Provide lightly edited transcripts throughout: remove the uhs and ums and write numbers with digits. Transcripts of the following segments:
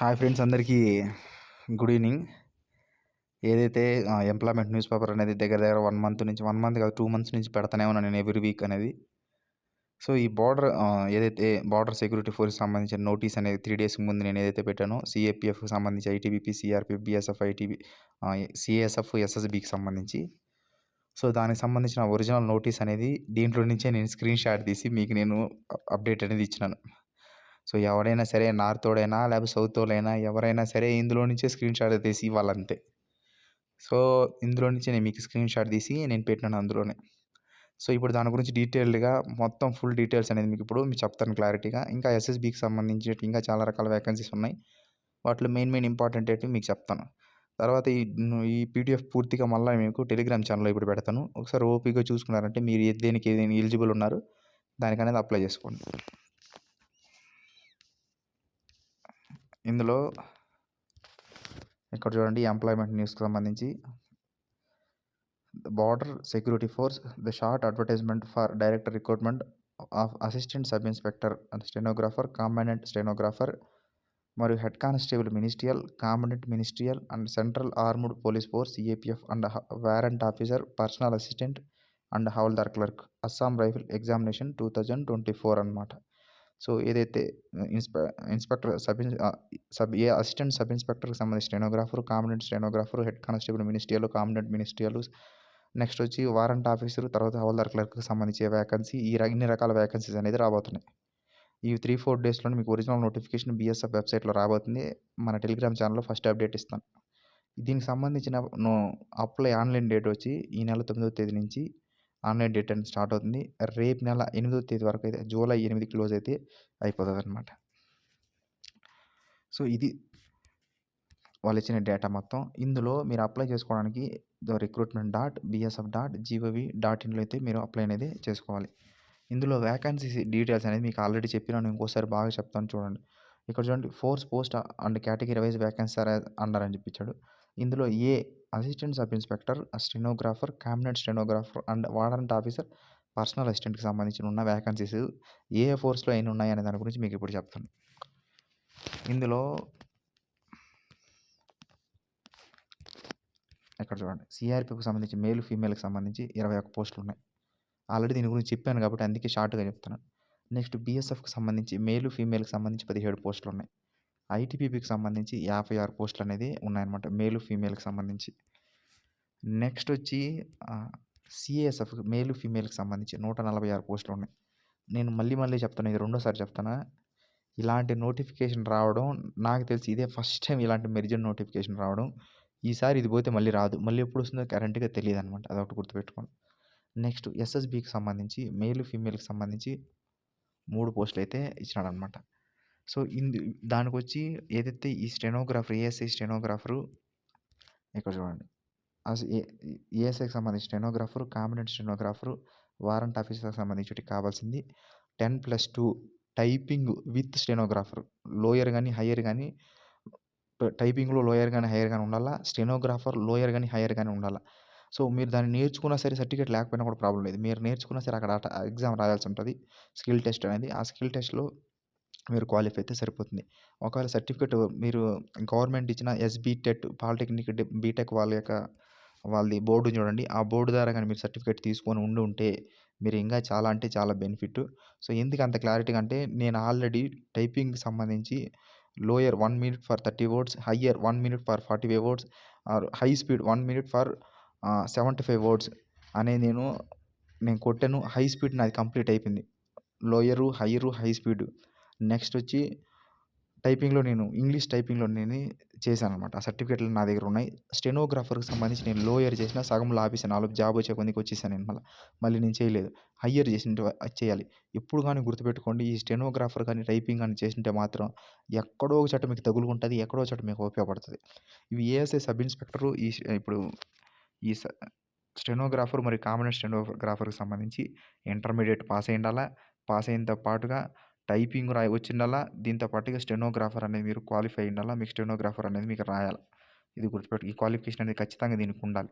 Hi friends, అందరికీ good evening. ఏదైతే employment news paper అనేది దగ్గర దగ్గర 1 మంత్ నుంచి 1 మంత్ కాదు 2 మంత్స్ నుంచి పెడతానే ఉన్నాను నేను ఎవ్రీ వీక్ అనేది. సో ఈ ఏదైతే బార్డర్ సెక్యూరిటీ ఫోర్స్కి సంబంధించిన నోటీస్ అనేది 3 డేస్ ముందు నేను ఏదైతే పెట్టానో సిఏపిఎఫ్కి సంబంధించి ITBP, CRPF, BSF, ITB, CASF, ఎస్ఎస్బికి సంబంధించి. సో దానికి సంబంధించిన ఒరిజినల్ నోటీస్ అనేది దీంట్లో నుంచే నేను స్క్రీన్ షాట్ తీసి మీకు నేను అప్డేట్ అనేది ఇచ్చినాను. సో ఎవడైనా సరే నార్తోడైనా లేకపోతే సౌతోడైనా ఎవరైనా సరే ఇందులో నుంచే స్క్రీన్ షాట్ తీసి ఇవ్వాలంతే. సో ఇందులో నుంచి నేను మీకు స్క్రీన్ షాట్ తీసి నేను పెట్టినాను అందులోనే. సో ఇప్పుడు దాని గురించి డీటెయిల్డ్గా మొత్తం ఫుల్ డీటెయిల్స్ అనేది మీకు చెప్తాను క్లారిటీగా. ఇంకా ఎస్ఎస్బికి సంబంధించి ఇంకా చాలా రకాల వేకెన్సీస్ ఉన్నాయి. వాటిలో మెయిన్ ఇంపార్టెంట్ ఏంటి మీకు చెప్తాను. తర్వాత ఈ పీడిఎఫ్ పూర్తిగా మళ్ళీ మీకు టెలిగ్రామ్ ఛానల్లో ఇప్పుడు పెడతాను. ఒకసారి ఓపీగా చూసుకున్నారంటే మీరు దేనికి ఎలిజిబుల్ ఉన్నారు దానికనేది అప్లై చేసుకోండి. ఇందులో ఇక్కడ చూడండి, ఎంప్లాయ్మెంట్ న్యూస్కి సంబంధించి border security force the short advertisement for director recruitment of assistant sub inspector and stenographer, combatant stenographer మరియు head constable ministerial, combatant ministerial and central armed police force CAPF and warrant officer, personal assistant and havildar clerk, Assam rifle examination 2024 అన్నమాట. So ఏదైతే inspector assistant sub ఇన్స్పెక్టర్కి సంబంధించిన stenographer, combatant stenographer, head constable ministerial, combatant ministerial, next వచ్చి warrant officer, తర్వాత havildar క్లర్క్కి సంబంధించే vacancy, ఇన్ని రకాల vacancies అనేది రాబోతున్నాయి. ఈ 3-4 డేస్లో మీకు ఒరిజినల్ నోటిఫికేషన్ బిఎస్ఎఫ్ వెబ్సైట్లో రాబోతుంది. మన టెలిగ్రామ్ ఛానల్లో ఫస్ట్ అప్డేట్ ఇస్తాను. దీనికి సంబంధించిన అప్లై ఆన్లైన్ డేట్ వచ్చి ఈ నెల 9వ తేదీ నుంచి ఆన్లైన్ డేట్ అనేది స్టార్ట్ అవుతుంది. రేపు నెల 8వ తేదీ వరకు అయితే జూలై 8 క్లోజ్ అయితే అయిపోతుంది అనమాట. సో ఇది వాళ్ళు ఇచ్చిన డేటా మొత్తం. ఇందులో మీరు అప్లై చేసుకోవడానికి recruitment.bsf.gov.in అయితే మీరు అప్లై అనేది చేసుకోవాలి. ఇందులో వేకెన్సీస్ డీటెయిల్స్ అనేది మీకు ఆల్రెడీ చెప్పినాను, ఇంకోసారి బాగా చెప్తాను చూడండి. ఇక్కడ చూడండి, force post and category wise vacancy అన్నారని చెప్పించాడు. ఇందులో assistant sub inspector, stenographer, combatant stenographer and warrant officer, personal అసిస్టెంట్కి సంబంధించిన ఉన్న వేకెన్సీస్ ఏ ఫోర్స్లో ఎన్ని ఉన్నాయి అనే దాని గురించి మీకు ఇప్పుడు చెప్తాను. ఇందులో ఇక్కడ చూడండి, సిఆర్పిఎఫ్కి సంబంధించి మేల్ ఫీమేల్కి సంబంధించి 21 పోస్టులు ఉన్నాయి. ఆల్రెడీ దీని గురించి చెప్పాను కాబట్టి అందుకే షార్ట్గా చెప్తాను. నెక్స్ట్ బిఎస్ఎఫ్కి సంబంధించి మేల్ ఫీమేల్కి సంబంధించి 17 పోస్టులు ఉన్నాయి. ఐటీబీపీకి సంబంధించి 56 పోస్టులు అనేది ఉన్నాయన్నమాట, మేలు ఫీమేల్కి సంబంధించి. నెక్స్ట్ వచ్చి సిఏఎస్ఎఫ్ మేలు ఫీమేల్కి సంబంధించి 146 పోస్టులు ఉన్నాయి. నేను మళ్ళీ చెప్తాను, ఇది రెండోసారి చెప్తాను. ఇలాంటి నోటిఫికేషన్ రావడం నాకు తెలిసి ఇదే ఫస్ట్ టైం, ఇలాంటి మెరిజన్ నోటిఫికేషన్ రావడం. ఈసారి ఇది పోతే మళ్ళీ రాదు, మళ్ళీ ఎప్పుడు వస్తుందో కరెంట్గా తెలియదు అనమాట, అదొకటి గుర్తుపెట్టుకోండి. నెక్స్ట్ ఎస్ఎస్బికి సంబంధించి మేల్ ఫీమేల్కి సంబంధించి 3 పోస్టులు అయితే ఇచ్చినాడనమాట. సో దానికి వచ్చి ఏదైతే ఈ స్టెనోగ్రాఫర్ ఏఎస్ఐ స్టెనోగ్రాఫరు ఇక్కడ చూడండి, ఏఎస్ఐకి సంబంధించిన స్టెనోగ్రాఫరు, కాంబినెంట్ స్టెనోగ్రాఫరు, వారెంట్ ఆఫీసర్కి సంబంధించి కావాల్సింది 10+2 టైపింగ్ విత్ స్టెనోగ్రాఫర్. లోయర్ కానీ హయ్యర్ కానీ, టైపింగ్లో లోయర్ కానీ హయ్యర్ కానీ ఉండాలా, స్టెనోగ్రాఫర్ లోయర్ కానీ హయ్యర్ కానీ ఉండాలా. సో మీరు దాన్ని నేర్చుకున్నా సరే, సర్టిఫికేట్ లేకపోయినా కూడా ప్రాబ్లం లేదు. మీరు నేర్చుకున్నా సరే అక్కడ ఎగ్జామ్ రాయాల్సి ఉంటుంది, స్కిల్ టెస్ట్ అనేది. ఆ స్కిల్ టెస్ట్లో మీరు క్వాలిఫై అయితే సరిపోతుంది. ఒకవేళ సర్టిఫికేట్ మీరు గవర్నమెంట్ ఇచ్చిన ఎస్బీటెట్, పాలిటెక్నిక్, బీటెక్ వాళ్ళది బోర్డు చూడండి, ఆ బోర్డు ద్వారా కానీ మీరు సర్టిఫికేట్ తీసుకొని ఉంటే మీరు ఇంకా చాలా అంటే చాలా బెనిఫిట్. సో ఎందుకు అంత క్లారిటీగా అంటే, నేను ఆల్రెడీ టైపింగ్కి సంబంధించి lower 1 minute for 30 words, higher 1 minute for 45 words, or high speed 1 minute ఫర్ 75 words అనేది నేను కొట్టాను. హై స్పీడ్ నాది కంప్లీట్ అయిపోయింది. Lower, higher, high speed. Next వచ్చి టైపింగ్లో నేను ఇంగ్లీష్ టైపింగ్లో నేను చేశాను అనమాట. ఆ సర్టిఫికేట్లు నా దగ్గర ఉన్నాయి. స్టెనోగ్రాఫర్కి సంబంధించి నేను లోయర్ చేసిన, సగంలో ఆపేసాను. ఆలోపు జాబ్ వచ్చే కొందికి వచ్చేసాను నేను. మళ్ళీ నేను చేయలేదు. హయ్యర్ చేసింటే అది చేయాలి. ఎప్పుడు కానీ గుర్తుపెట్టుకోండి, ఈ స్టెనోగ్రాఫర్ కానీ టైపింగ్ కానీ చేసింటే మాత్రం ఎక్కడో ఒక చోట మీకు తగులుకుంటుంది, ఎక్కడో చోట మీకు ఉపయోగపడుతుంది. ఇవి ఏఎస్ఐ సబ్ ఇన్స్పెక్టరు ఇప్పుడు ఈ స్టెనోగ్రాఫర్ మరియు కాంబినెంట్ స్టెనోగ్రాఫర్కి సంబంధించి ఇంటర్మీడియట్ పాస్ అయి ఉండాలా. పాస్ అయినతో పాటుగా టైపింగ్ వచ్చిండాలా. దీంతో పాటుగా స్టెనోగ్రాఫర్ అనేది మీరు క్వాలిఫై అయి ఉండాలా. మీకు స్టెనోగ్రాఫర్ అనేది మీకు రాయాలి. ఇది గుర్తుపెట్టు, ఈ క్వాలిఫికేషన్ అనేది ఖచ్చితంగా దీనికి ఉండాలి.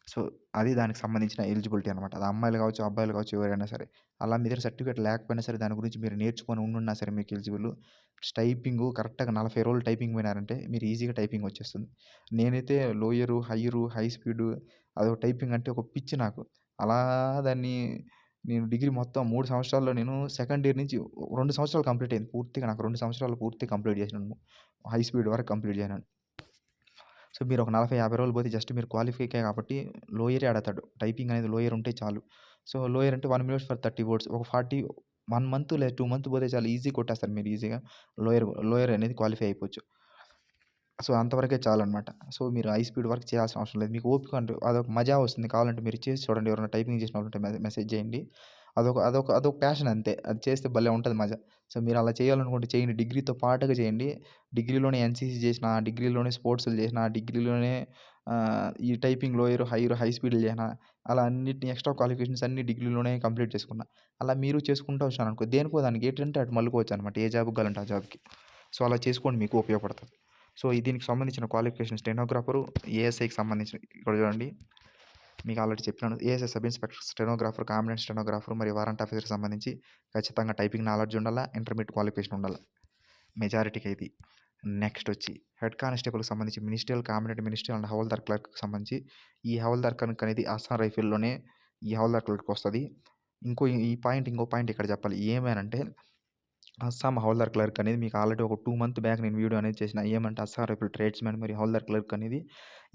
సో, అది దానికి సంబంధించిన ఎలిజిబిలిటీ అనమాట. అది అమ్మాయిలు కావచ్చు, అబ్బాయిలు కావచ్చు ఎవరైనా సరే. అలా మీ దగ్గర సర్టిఫికేట్ లేకపోయినా సరే దాని గురించి మీరు నేర్చుకొని ఉండున్నా సరే మీకు ఎలిజిబుల్. టైపింగు కరెక్ట్‌గా 40 రోజులు టైపింగ్ పోయినారంటే మీరు ఈజీగా టైపింగ్ వచ్చేస్తుంది. నేనైతే లోయరు, హయ్యరు, హై స్పీడు అదొక టైపింగ్ అంటే ఒక పిచ్చి నాకు. అలా దాన్ని నేను డిగ్రీ మొత్తం 3 సంవత్సరాల్లో నేను సెకండ్ ఇయర్ నుంచి 2 సంవత్సరాలు కంప్లీట్ అయింది. పూర్తిగా నాకు 2 సంవత్సరాలు పూర్తిగా కంప్లీట్ చేసినాను. హై స్పీడ్ వరకు కంప్లీట్ చేసినాను. సో, మీరు ఒక 40, 50 రోజులు పోతే జస్ట్ మీరు క్వాలిఫైకే కాబట్టి లోయరే అడతాడు. టైపింగ్ అనేది లోయర్ ఉంటే చాలు. సో, లోయర్ అంటే 1 మినిట్స్ ఫర్ 30 వర్డ్స్. ఒక 1 మంత్ లేదా 2 మంత్ పోతే చాలు ఈజీగా కొట్టేస్తారు మీరు ఈజీగా. లోయర్ అనేది క్వాలిఫై అయిపోవచ్చు. సో, అంతవరకే చాలనమాట. సో, మీరు హై స్పీడ్ వర్క్ చేయాల్సిన అవసరం లేదు. మీకు ఓపిక అంటూ అదొక మజా వస్తుంది. కావాలంటే మీరు చేసి చూడండి. ఎవరైనా టైపింగ్ చేసిన వాళ్ళుంటే మెసేజ్ చేయండి. అదొక ప్యాషన్ అంతే. అది చేస్తే భలే ఉంటది మజా. సో, మీరు అలా చేయాలనుకుంటే చేయండి. డిగ్రీతో పాటుగా చేయండి. డిగ్రీలోనే ఎన్‌సీసీ చేసినా, డిగ్రీలోనే స్పోర్ట్స్‌లు చేసినా, డిగ్రీలోనే ఈ టైపింగ్ లోయర్, హై స్పీడ్‌లు చేసినా, అలా అన్నిటిని ఎక్స్‌ట్రా క్వాలిఫికేషన్స్ అన్నీ డిగ్రీలోనే కంప్లీట్ చేసుకున్నా. అలా మీరు చేసుకుంటూ వచ్చారనుకో దేనికో దానికి ఏంటంటే అటు మలుచుకోవచ్చనమాట. ఏ జాబ్‌కి కావాలంటే ఆ జాబ్‌కి. సో, అలా చేసుకోండి మీకు ఉపయోగపడతది. సో, దీనికి సంబంధించిన క్వాలిఫికేషన్ స్టెనోగ్రాఫరు, ఏఎస్ఐకి సంబంధించిన ఇక్కడ చూడండి. మీకు ఆల్రెడీ చెప్పినాను. ASI sub inspector stenographer, combatant stenographer మరియు వారంట్ ఆఫీసర్‌కి సంబంధించి ఖచ్చితంగా టైపింగ్ నాలెడ్జ్ ఉండాలా. ఇంటర్మీడియేట్ క్వాలిఫికేషన్ ఉండాలా. మెజారిటీకి ఇది. నెక్స్ట్ వచ్చి హెడ్ కానిస్టేబుల్‌కి సంబంధించి ministerial, combatant ministerial and havildar క్లర్క్‌కి సంబంధించి ఈ హవల్దార్ క్లర్క్ అనేది అస్సాం రైఫిల్‌లోనే ఈ హవల్దార్ క్లర్క్ వస్తది. ఇంకో పాయింట్ ఇక్కడ చెప్పాలి. ఏమనంటే అస్సాం హవల్దార్ క్లర్క్ అనేది మీకు ఆల్రెడీ ఒక 2 మంత్ బ్యాక్ నేను వీడియో అనేది చేసిన. ఏమంటే అస్సాం రైఫిల్ ట్రేడ్స్‌మెన్ మరియు హవల్దార్ క్లర్క్ అనేది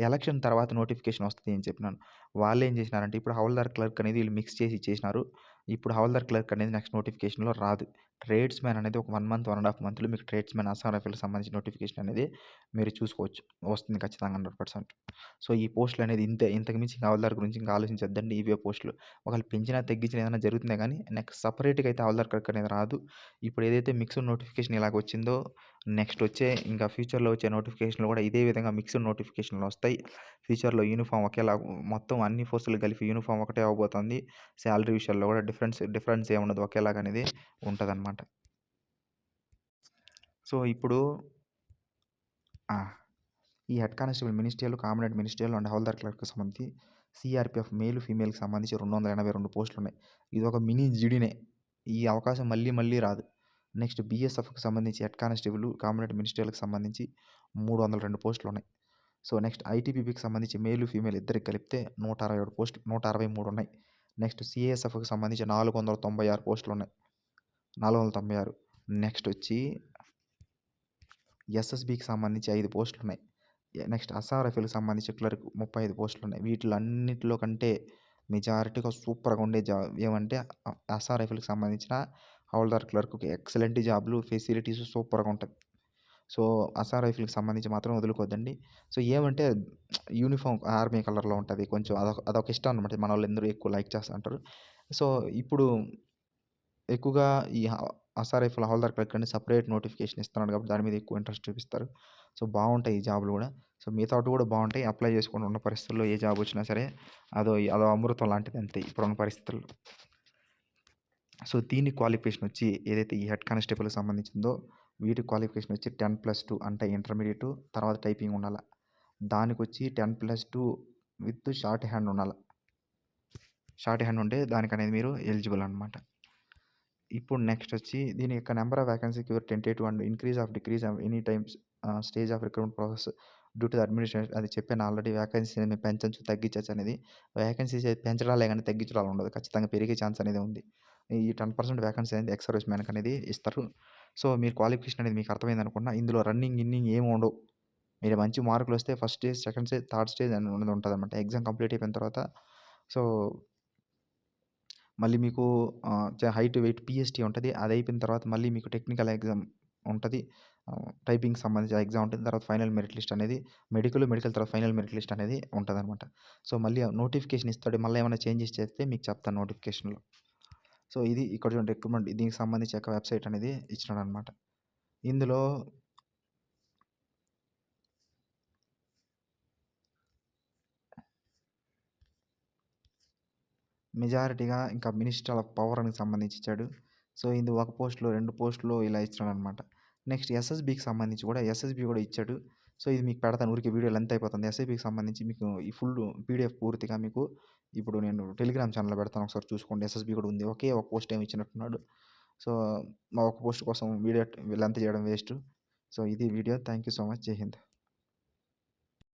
ఎలక్షన్ తర్వాత నోటిఫికేషన్ వస్తది అని చెప్పినాను. వాళ్ళేం చేసినారంటే ఇప్పుడు హవల్దార్ క్లర్క్ అనేది వీళ్ళు మిక్స్ చేసి ఇచ్చేసినారు. ఇప్పుడు హవల్దార్ క్లర్క్ అనేది నెక్స్ట్ నోటిఫికేషన్‌లో రాదు. ట్రేడ్స్‌మెన్ అనేది ఒక 1 మంత్, 1 ½ మంత్‌లో మీకు ట్రేడ్స్‌మెన్ అస్సాం రైఫిల్‌కి సంబంధించిన నోటిఫికేషన్ అనేది మీరు చూసుకోవచ్చు. వస్తుంది ఖచ్చితంగా 100%. సో, ఈ పోస్టులు అనేది ఇంతే. ఇంతకు మించి హవల్దార్ గురించి ఇంకా ఆలోచించొద్దండి. ఇవే పోస్టులు. ఒకవేళ పెంచినా, తగ్గించినా ఏదైనా జరుగుతుందే గానీ నెక్స్ట్ సెపరేట్‌గా అయితే హవల్దార్ క్లర్క్ అనేది రాదు. ఇప్పుడు ఏదైతే మిక్స్డ్ నోటిఫికేషన్ ఇలాగ వచ్చిందో నెక్స్ట్ వచ్చే ఇంకా ఫ్యూచర్‌లో వచ్చే నోటిఫికేషన్‌లు కూడా ఇదే విధంగా మిక్స్డ్ నోటిఫికేషన్‌లు వస్తాయి. ఫ్యూచర్‌లో యూనిఫార్మ్ ఒకేలా మొత్తం అన్ని ఫోర్సులు కలిపి యూనిఫార్మ్ ఒకటే అవ్వబోతుంది. సాలరీ విషయాల్లో కూడా డిఫరెన్స్ ఏముండదు. ఒకేలాగా అనేది ఉంటదనమాట. సో, ఇప్పుడు ఆ! ఈ head constable ministerial, combatant ministerial and havildar క్లర్క్‌కి సంబంధించి సీఆర్‌పీఎఫ్ మేల్, ఫీమేల్‌కి సంబంధించి 282 పోస్టులున్నాయి. ఇదొక మినీ జీడీనే. ఈ అవకాశం మళ్ళీ మళ్ళీ రాదు. నెక్స్ట్ బీఎస్ఎఫ్‌కి సంబంధించి హెడ్ కానిస్టేబుల్, కాంబినెంట్ మినిస్ట్రియల్‌కి సంబంధించి 302 పోస్టులున్నాయి. సో, నెక్స్ట్ ఐటీబీపీకి సంబంధించి మేల్, ఫీమేల్ ఇద్దరికి కలిపితే 167 పోస్టులు 163 ఉన్నాయి. నెక్స్ట్ సీఏఎస్ఎఫ్‌కి సంబంధించి 496 పోస్టులున్నాయి. 496 నెక్స్ట్ వచ్చి ఎస్ఎస్‌బీకి సంబంధించి 5 పోస్టులున్నాయి. నెక్స్ట్ అస్సాం రైఫిల్‌కి సంబంధించి క్లర్క్ 35 పోస్టులున్నాయి. వీటిలన్నిటిలో కంటే మెజారిటీగా సూపర్‌గా ఉండే జాబ్ ఏమంటే అస్సాం రైఫిల్‌కి సంబంధించిన హవల్దార్ క్లర్క్‌కి ఎక్సలెంట్ జాబ్‌లు, ఫెసిలిటీస్ సూపర్‌గా ఉంటది. సో, అస్సాం రైఫిల్‌కి సంబంధించి మాత్రం వదులుకోవద్దండి. సో, ఏమంటే యూనిఫార్మ్ ఆర్మీ కలర్‌లో ఉంటది. కొంచెం అదొక ఇష్టం అనమాట. మనోళ్ళందరూ ఎక్కువ లైక్ చేస్తా ఉంటారు. సో, ఇప్పుడు ఎక్కువగా ఈ అస్సాం రైఫిల్ హవల్దార్ క్లర్క్ అని సెపరేట్ నోటిఫికేషన్ ఇస్తున్నాడు కాబట్టి దాని మీద ఎక్కువ ఇంట్రెస్ట్ చూపిస్తారు. సో, బావుంటాయి ఈ జాబ్‌లు గూడా. సో, మిగతావి కూడా బావుంటాయి. అప్లై చేసుకోండి. ఉన్న పరిస్థితుల్లో ఏ జాబ్ వచ్చినా సరే అదో అమృతం లాంటిది అంతే ఇప్పుడున్న పరిస్థితుల్లో. సో, దీని క్వాలిఫికేషన్ వచ్చి ఏదైతే ఈ హెడ్ కానిస్టేబుల్‌కి సంబంధించిందో వీటి క్వాలిఫికేషన్ వచ్చి 10+2 అంటే ఇంటర్మీడియేట్ తర్వాత టైపింగ్ ఉండాల. దానికొచ్చి 10+2 విత్ షార్ట్ హ్యాండ్ ఉండాల. షార్ట్ హ్యాండ్ ఉంటే దానికనేది మీరు ఎలిజిబుల్ అనమాట. ఇప్పుడు నెక్స్ట్ వచ్చి దీని యొక్క నెంబర్ ఆఫ్ వేకెన్సీకి tentative and decrease any times stage of recruitment process due to the administration అది చెప్పాను ఆల్రెడీ. వేకెన్సీ మేము పెంచొచ్చు, తగ్గించొచ్చు అనేది. వేకెన్సీస్ పెంచడాలే కానీ తగ్గించడాలు ఉండదు. ఖచ్చితంగా పెరిగే ఛాన్స్ అనేది ఉంది. ఈ 10% వేకెన్సీ అనేది ఎక్స్ సర్వీస్ మ్యాన్‌కి అనేది ఇస్తారు. సో, మీరు క్వాలిఫికేషన్ అనేది మీకు అర్థమైంది అనుకుంటున్నా. ఇందులో రన్నింగ్ ఏమి ఉండవు. మీరు మంచి మార్కులు వస్తే first stage, second stage, third stage అనేది ఉంటదన్నమాట. ఎగ్జామ్ కంప్లీట్ అయిపోయిన తర్వాత సో మళ్ళీ మీకు హైట్, వెయిట్ పీఎస్టీ ఉంటది. అది అయిపోయిన తర్వాత మళ్ళీ మీకు టెక్నికల్ ఎగ్జామ్ ఉంటది. టైపింగ్‌కి సంబంధించిన ఎగ్జామ్ ఉంటుంది. తర్వాత ఫైనల్ మెరిట్ లిస్ట్ అనేది మెడికల్ తర్వాత ఫైనల్ మెరిట్ లిస్ట్ అనేది ఉంటదనమాట. సో, మళ్ళీ నోటిఫికేషన్ ఇస్తాడు. మళ్ళీ ఏమైనా చేంజెస్ చేస్తే మీకు చెప్తాను నోటిఫికేషన్‌లో. సో, ఇది ఇక్కడ చూడండి రిక్రూట్మెంట్ దీనికి సంబంధించి ఒక వెబ్‌సైట్ అనేది ఇచ్చినాడనమాట. ఇందులో మెజారిటీగా ఇంకా మినిస్టర్ ఆఫ్ పవర్‌కి సంబంధించి ఇచ్చాడు. సో, ఇది ఒక పోస్ట్‌లో, 2 పోస్ట్‌లో ఇలా ఇచ్చినాడనమాట. నెక్స్ట్ ఎస్ఎస్‌బీకి సంబంధించి కూడా ఎస్ఎస్‌బీ కూడా ఇచ్చాడు. సో, ఇది మీకు పెడతాను. ఊరికే వీడియో లెంత్ అయిపోతుంది. ఎస్ఐపికి సంబంధించి మీకు ఈ ఫుల్ పీడిఎఫ్ పూర్తిగా మీకు ఇప్పుడు నేను టెలిగ్రామ్ ఛానెల్‌లో పెడతాను. ఒకసారి చూసుకోండి. ఎస్ఎస్‌బి కూడా ఉంది. ఒకే ఒక పోస్ట్ ఏమో ఇచ్చినట్టున్నాడు. సో, మా ఒక పోస్ట్ కోసం వీడియో లెంత్ చేయడం వేస్ట్. సో, ఇది video. Thank you so much. జై హింద్.